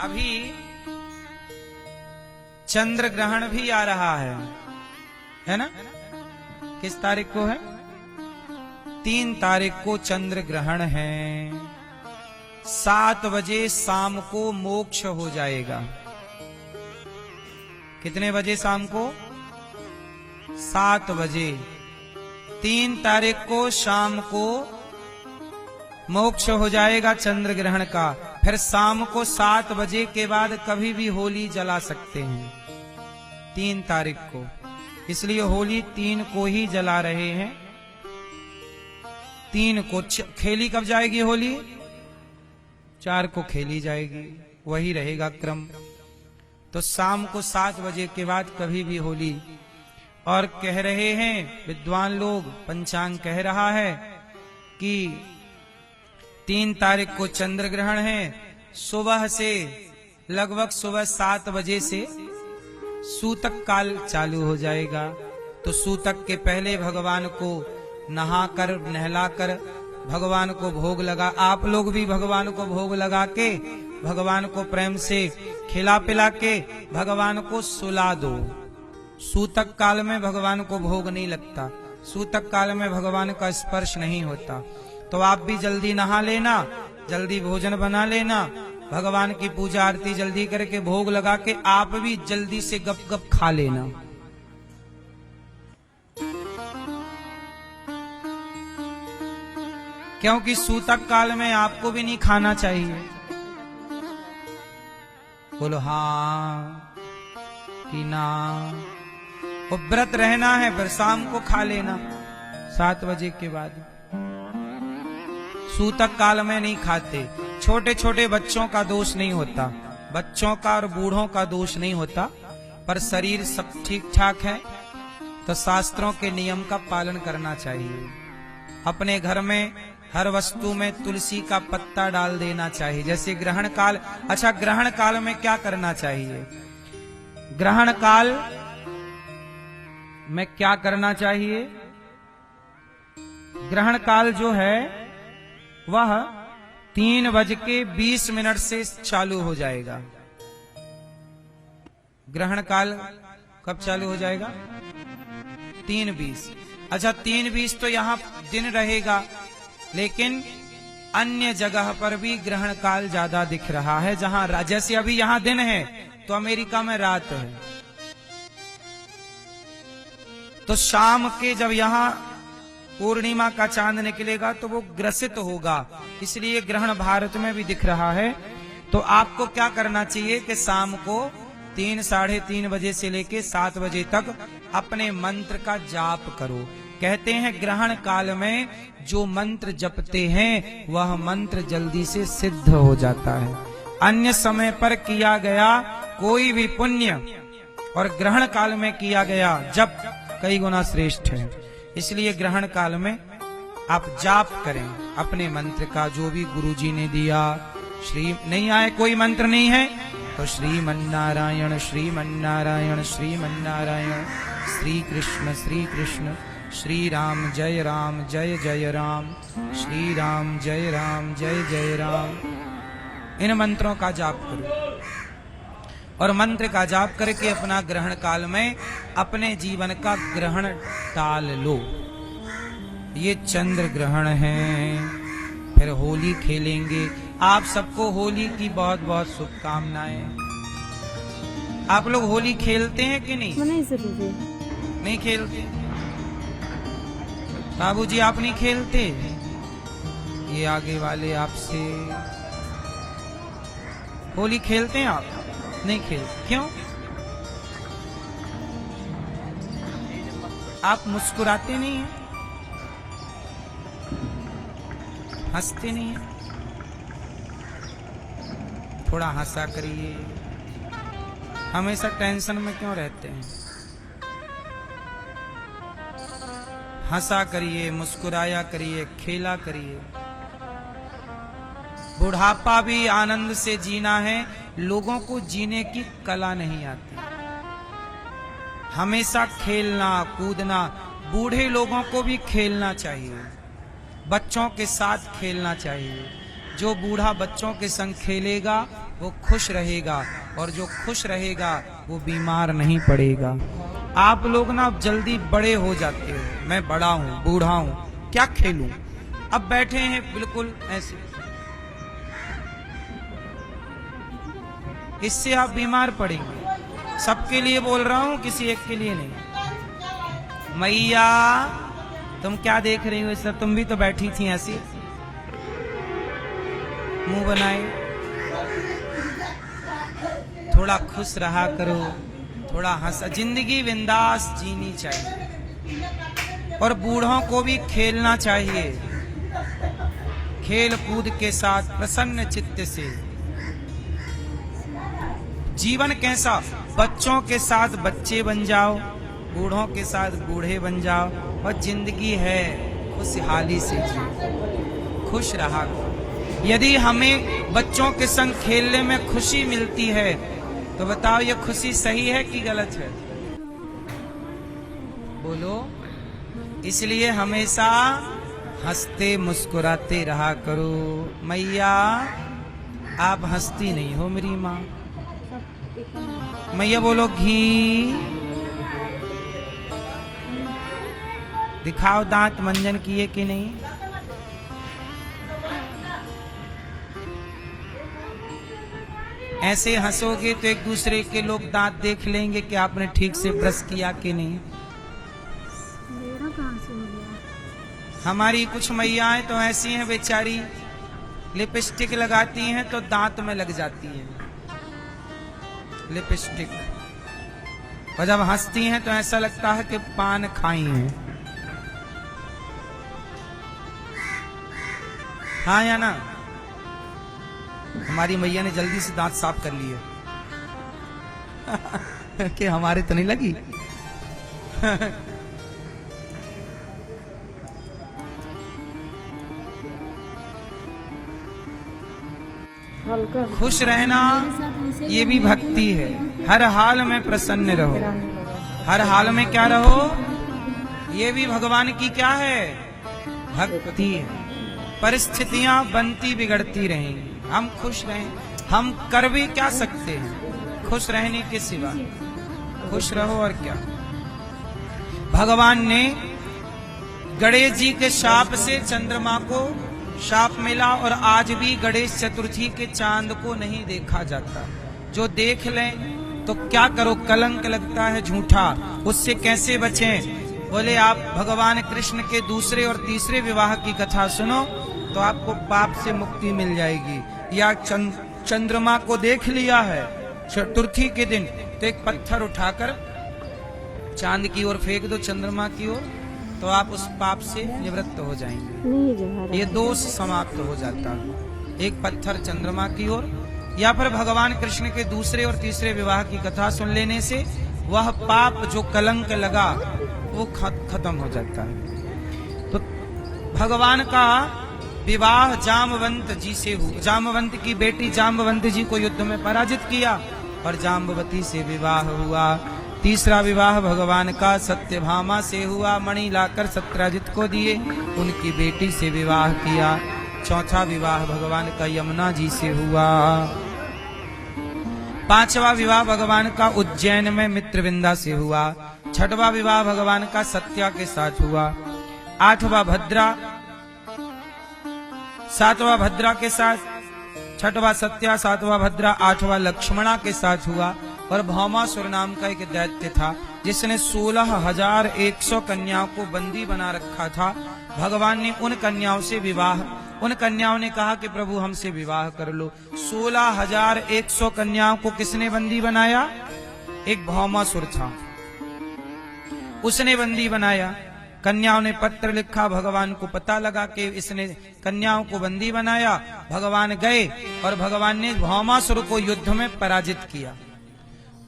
अभी चंद्र ग्रहण भी आ रहा है ना? किस तारीख को है? 3 तारीख को चंद्र ग्रहण है। 7 बजे शाम को मोक्ष हो जाएगा। कितने बजे शाम को? 7 बजे। 3 तारीख को शाम को मोक्ष हो जाएगा चंद्र ग्रहण का। फिर शाम को 7 बजे के बाद कभी भी होली जला सकते हैं 3 तारीख को। इसलिए होली 3 को ही जला रहे हैं। 3 को खेली कब जाएगी होली? 4 को खेली जाएगी, वही रहेगा क्रम। तो शाम को 7 बजे के बाद कभी भी होली। और कह रहे हैं विद्वान लोग, पंचांग कह रहा है कि 3 तारीख को चंद्र ग्रहण है। सुबह से लगभग सुबह 7 बजे से सूतक काल चालू हो जाएगा। तो सूतक के पहले भगवान को नहाकर नहलाकर भगवान को भोग लगा। आप लोग भी भगवान को भोग लगा के भगवान को प्रेम से खिला पिला के भगवान को सुला दो। सूतक काल में भगवान को भोग नहीं लगता, सूतक काल में भगवान का स्पर्श नहीं होता। तो आप भी जल्दी नहा लेना, जल्दी भोजन बना लेना, भगवान की पूजा आरती जल्दी करके भोग लगा के आप भी जल्दी से गप गप खा लेना। क्योंकि सूतक काल में आपको भी नहीं खाना चाहिए। बोलो हाँ कि ना? वो व्रत रहना है, फिर शाम को खा लेना 7 बजे के बाद। सूतक काल में नहीं खाते। छोटे छोटे बच्चों का दोष नहीं होता, बच्चों का और बूढ़ों का दोष नहीं होता, पर शरीर सब ठीक ठाक है तो शास्त्रों के नियम का पालन करना चाहिए। अपने घर में हर वस्तु में तुलसी का पत्ता डाल देना चाहिए। जैसे ग्रहण काल, अच्छा ग्रहण काल में क्या करना चाहिए? ग्रहण काल में क्या करना चाहिए? ग्रहण काल जो है वह 3:20 से चालू हो जाएगा। ग्रहण काल कब चालू हो जाएगा? 3:20। अच्छा 3:20 तो यहां दिन रहेगा, लेकिन अन्य जगह पर भी ग्रहण काल ज्यादा दिख रहा है। जहां जैसे अभी यहां दिन है तो अमेरिका में रात है। तो शाम के जब यहां पूर्णिमा का चांद निकलेगा तो वो ग्रसित होगा, इसलिए ग्रहण भारत में भी दिख रहा है। तो आपको क्या करना चाहिए कि शाम को 3 साढ़े 3 बजे से लेके 7 बजे तक अपने मंत्र का जाप करो। कहते हैं ग्रहण काल में जो मंत्र जपते हैं वह मंत्र जल्दी से सिद्ध हो जाता है। अन्य समय पर किया गया कोई भी पुण्य और ग्रहण काल में किया गया जप कई गुना श्रेष्ठ है। इसलिए ग्रहण काल में आप जाप करें अपने मंत्र का, जो भी गुरुजी ने दिया। श्री नहीं आए, कोई मंत्र नहीं है तो श्रीमन्नारायण श्रीमन्नारायण श्रीमन्नारायण, श्री कृष्ण श्री राम जय जय राम, श्री राम जय राम। इन मंत्रों का जाप करो और मंत्र का जाप करके अपना ग्रहण काल में अपने जीवन का ग्रहण टाल लो। ये चंद्र ग्रहण है, फिर होली खेलेंगे। आप सबको होली की बहुत बहुत शुभकामनाएं। आप लोग होली खेलते हैं कि नहीं? नहीं खेलते? बाबूजी आप नहीं खेलते? ये आगे वाले आपसे होली खेलते हैं? आप नहीं खेलते, क्यों? आप मुस्कुराते नहीं हैं, हंसते नहीं हैं? थोड़ा हंसा करिए। हमेशा टेंशन में क्यों रहते हैं? हंसा करिए, मुस्कुराया करिए, खेला करिए। बुढ़ापा भी आनंद से जीना है। लोगों को जीने की कला नहीं आती। हमेशा खेलना कूदना, बूढ़े लोगों को भी खेलना चाहिए, बच्चों के साथ खेलना चाहिए। जो बूढ़ा बच्चों के संग खेलेगा वो खुश रहेगा, और जो खुश रहेगा वो बीमार नहीं पड़ेगा। आप लोग ना अब जल्दी बड़े हो जाते हो, मैं बड़ा हूं, बूढ़ा हूं, क्या खेलूं, अब बैठे हैं बिल्कुल ऐसे, इससे आप बीमार पड़ेंगे। सबके लिए बोल रहा हूं, किसी एक के लिए नहीं। मैया तुम क्या देख रही हो सर, तुम भी तो बैठी थी ऐसी मुंह बनाए। थोड़ा खुश रहा करो, थोड़ा हंस, जिंदगी बिंदास जीनी चाहिए, और बूढ़ों को भी खेलना चाहिए, खेल कूद के साथ प्रसन्न चित्त से। जीवन कैसा, बच्चों के साथ बच्चे बन जाओ, बूढ़ों के साथ बूढ़े बन जाओ, और जिंदगी है खुशहाली से जी, खुश रहा। यदि हमें बच्चों के संग खेलने में खुशी मिलती है तो बताओ ये खुशी सही है कि गलत है? बोलो। इसलिए हमेशा हंसते मुस्कुराते रहा करो। मैया आप हंसती नहीं हो मेरी माँ। मैया बोलो घी दिखाओ, दांत मंजन किए कि नहीं? ऐसे हंसोगे तो एक दूसरे के लोग दांत देख लेंगे कि आपने ठीक से ब्रश किया कि नहीं। मेरा कहाँ से हो गया? हमारी कुछ मैयाएं तो ऐसी हैं बेचारी, लिपस्टिक लगाती हैं तो दांत में लग जाती हैं लिपस्टिक, और जब हंसती हैं तो ऐसा लगता है कि पान खाई हैं। हाँ या ना? हमारी मैया ने जल्दी से दांत साफ कर लिए कि हमारे तो नहीं लगी। खुश रहना ये भी भक्ति है। हर हाल में प्रसन्न रहो, हर हाल में क्या रहो, ये भी भगवान की क्या है, भक्ति है। परिस्थितियां बनती बिगड़ती रहेंगी, हम खुश रहें, हम कर भी क्या सकते हैं खुश रहने के सिवा? खुश रहो और क्या। भगवान ने गणेश जी के शाप से चंद्रमा को शाप मिला, और आज भी गणेश चतुर्थी के चांद को नहीं देखा जाता। जो देख लें तो क्या करो, कलंक लगता है झूठा, उससे कैसे बचें? बोले आप भगवान कृष्ण के दूसरे और तीसरे विवाह की कथा सुनो तो आपको पाप से मुक्ति मिल जाएगी। या चंद्रमा को देख लिया है चतुर्थी के दिन तो एक पत्थर उठाकर चांद की ओर फेंक दो, चंद्रमा की ओर, तो आप उस पाप से निवृत्त हो जाएंगे, ये दोष समाप्त हो जाता है। एक पत्थर चंद्रमा की ओर, या फिर भगवान कृष्ण के दूसरे और तीसरे विवाह की कथा सुन लेने से वह पाप जो कलंक लगा वो खत्म हो जाता है। तो भगवान का विवाह जामवंत जी से हुआ, जामवंत की बेटी जाम्बवंत जी को युद्ध में पराजित किया और जाम्बवती से विवाह हुआ। तीसरा विवाह भगवान का सत्यभामा से हुआ, मणि लाकर सत्यजित को दिए, उनकी बेटी से विवाह किया। चौथा विवाह भगवान का यमुना जी से हुआ। पांचवा विवाह भगवान का उज्जैन में मित्रविंदा से हुआ। छठवां विवाह भगवान का सत्या के साथ हुआ। आठवां भद्रा, सातवां भद्रा के साथ, छठवां सत्या, सातवां भद्रा, आठवां लक्ष्मणा के साथ हुआ। और भौमासुर नाम का एक दैत्य था जिसने 16,100 कन्याओं को बंदी बना रखा था। भगवान ने उन कन्याओं से विवाह, उन कन्याओं ने कहा कि प्रभु हमसे विवाह कर लो। 16,100 कन्याओं को किसने बंदी बनाया? एक भौमासुर था, उसने बंदी बनाया। कन्याओं ने पत्र लिखा, भगवान को पता लगा कि इसने कन्याओं को बंदी बनाया। भगवान गए और भगवान ने भौमासुर को युद्ध में पराजित किया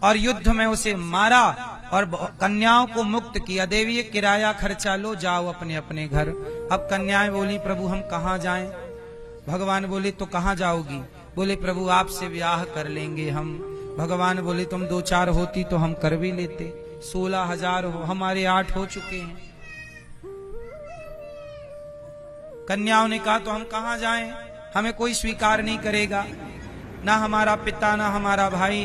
और युद्ध में उसे मारा और कन्याओं को मुक्त किया। देवी किराया खर्चा लो, जाओ अपने अपने घर। अब कन्याएं बोली प्रभु हम कहाँ जाएं? भगवान बोले तो कहाँ जाओगी? बोले प्रभु आपसे ब्याह कर लेंगे हम। भगवान बोले तुम 2-4 होती तो हम कर भी लेते, 16,000 हो, हमारे 8 हो चुके हैं। कन्याओं ने कहा तो हम कहाँ जाएं, हमें कोई स्वीकार नहीं करेगा। ना हमारा पिता ना हमारा भाई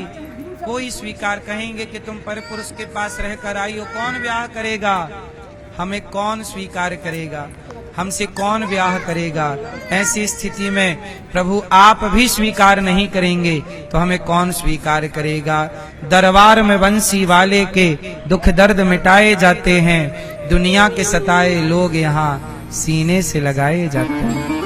कोई स्वीकार, कहेंगे कि तुम परपुरुष के पास रहकर आई हो, कौन ब्याह करेगा, हमें कौन स्वीकार करेगा, हमसे कौन ब्याह करेगा। ऐसी स्थिति में प्रभु आप भी स्वीकार नहीं करेंगे तो हमें कौन स्वीकार करेगा। दरबार में बंसी वाले के दुख दर्द मिटाए जाते हैं, दुनिया के सताए लोग यहाँ सीने से लगाए जाते हैं।